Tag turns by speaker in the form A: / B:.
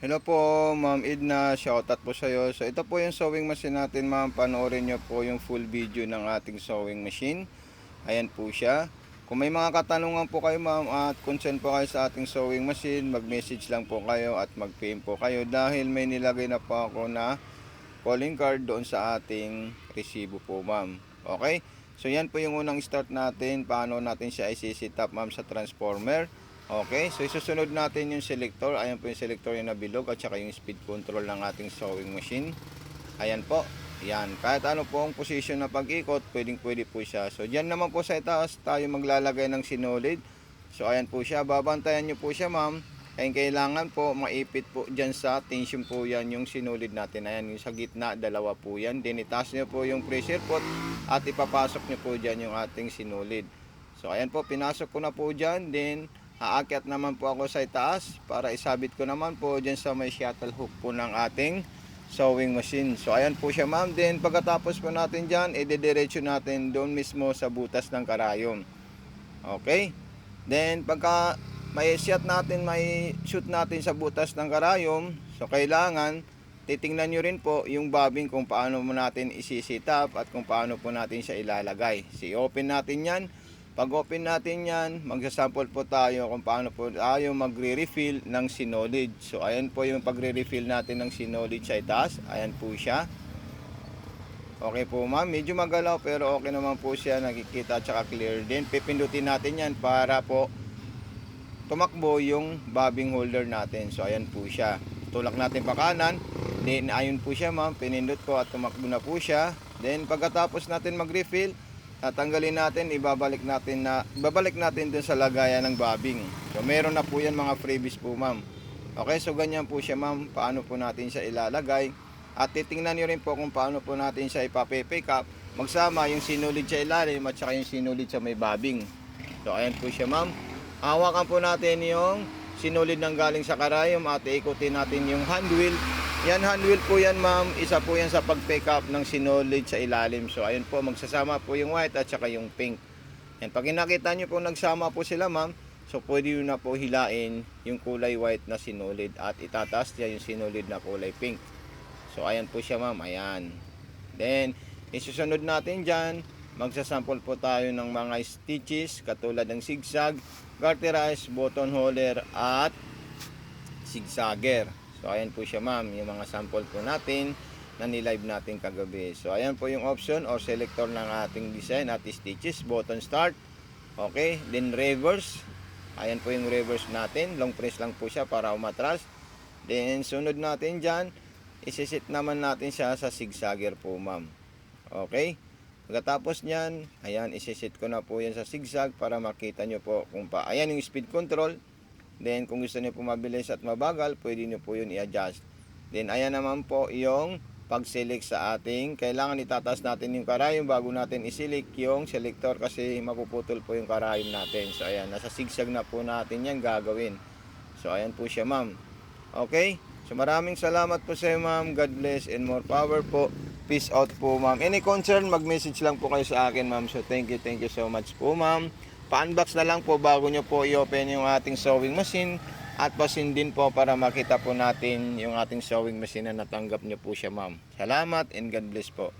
A: Hello po, Ma'am Edna. Shoutout po sa iyo. So ito po yung sewing machine natin, ma'am. Panoorin niyo po yung full video ng ating sewing machine. Ayan po siya. Kung may mga katanungan po kayo, ma'am, at concern po kayo sa ating sewing machine, mag-message lang po kayo at mag-PM po kayo dahil may nilagay na po ako na calling card doon sa ating resibo po, ma'am. Okay? So yan po yung unang start natin. Paano natin siya i-set up, ma'am, sa transformer. Okay, so isusunod natin yung selector. Ayan po yung selector yung nabilog at saka yung speed control ng ating sewing machine. Ayan po. Yan. Kahit ano po ang position na pag-ikot, pwede po siya. So dyan naman po sa itaas tayo maglalagay ng sinulid. So ayan po siya. Babantayan nyo po siya, ma'am. Kaya kailangan po maipit po dyan sa tension po yan yung sinulid natin. Ayan yung sa gitna, dalawa po yan. Then itaas nyo po yung pressure pot at ipapasok nyo po dyan yung ating sinulid. So ayan po, pinasok ko na po dyan. Then aakyat naman po ako sa itaas para isabit ko naman po dyan sa may shuttle hook po ng ating sewing machine. So ayan po siya, ma'am. Then pagkatapos po natin dyan, idediretso natin doon mismo sa butas ng karayom. Okay? Then pagka may shoot natin sa butas ng karayom, so kailangan titingnan nyo rin po yung bobbing kung paano mo natin isi-set up at kung paano po natin siya ilalagay. I-open natin yan. Pag open natin yan, magsasample po tayo kung paano po tayo magre-refill ng sinolid. So ayan po yung pagre-refill natin ng sinolid sa itaas. Ayan po siya. Okay po, ma'am, medyo magalaw pero okay naman po siya, nakikita at saka clear din. Pipindutin natin yan para po tumakbo yung bobbing holder natin. So ayan po siya. Tulak natin pa kanan. Then ayun po siya, ma'am, pinindot ko at tumakbo na po siya. Then pagkatapos natin mag-refill, tatanggalin natin, ibabalik natin dun sa lagayan ng bobbing. So meron na po yan mga freebies po, ma'am. Okay, so ganyan po siya, ma'am. Paano po natin siya ilalagay. At titingnan nyo rin po kung paano po natin siya ipapipick up. Magsama yung sinulid sa ilalim at saka yung sinulid sa may bobbing. So ayan po siya, ma'am. Hawakan po natin yung sinulid ng galing sa karayom at ikutin natin yung hand wheel. Yan, hand wheel po yan, ma'am. Isa po yan sa pag-pick up ng sinulid sa ilalim. So ayun po, magsasama po yung white at saka yung pink. Yan, pag nakita nyo po nagsama po sila, ma'am, so pwede nyo na po hilain yung kulay white na sinulid at itataas niya yung sinulid na kulay pink. So ayan po siya, ma'am. Ayan. Then isusunod natin dyan, magsasample po tayo ng mga stitches katulad ng zigzag, garterize, button holder at zigzagger. So ayan po siya, ma'am, yung mga sample po natin na nilive natin kagabi. So ayan po yung option or selector ng ating design at stitches, button start. Okay, then reverse. Ayan po yung reverse natin, long press lang po siya para umatras. Then sunod natin dyan, isisit naman natin siya sa zigzagger po, ma'am. Okay, pagkatapos nyan, ayan, isisit ko na po yan sa zigzag para makita nyo po kung ayan yung speed control. Then kung gusto niyo po mabilis at mabagal, pwede niyo po yun i-adjust. Then ayan naman po yung pag-select sa ating, kailangan itataas natin yung karayom bago natin i-select yung selector kasi mapuputol po yung karayom natin. So ayan, nasa zigzag na po natin yan gagawin. So ayan po siya, ma'am. Okay? So maraming salamat po sa iyo, ma'am. God bless and more power po. Peace out po, ma'am. Any concern, mag-message lang po kayo sa akin, ma'am. So thank you so much po, ma'am. Pa-unbox na lang po bago nyo po i-open yung ating sewing machine at pasin din po para makita po natin yung ating sewing machine na natanggap nyo po siya, ma'am. Salamat and God bless po.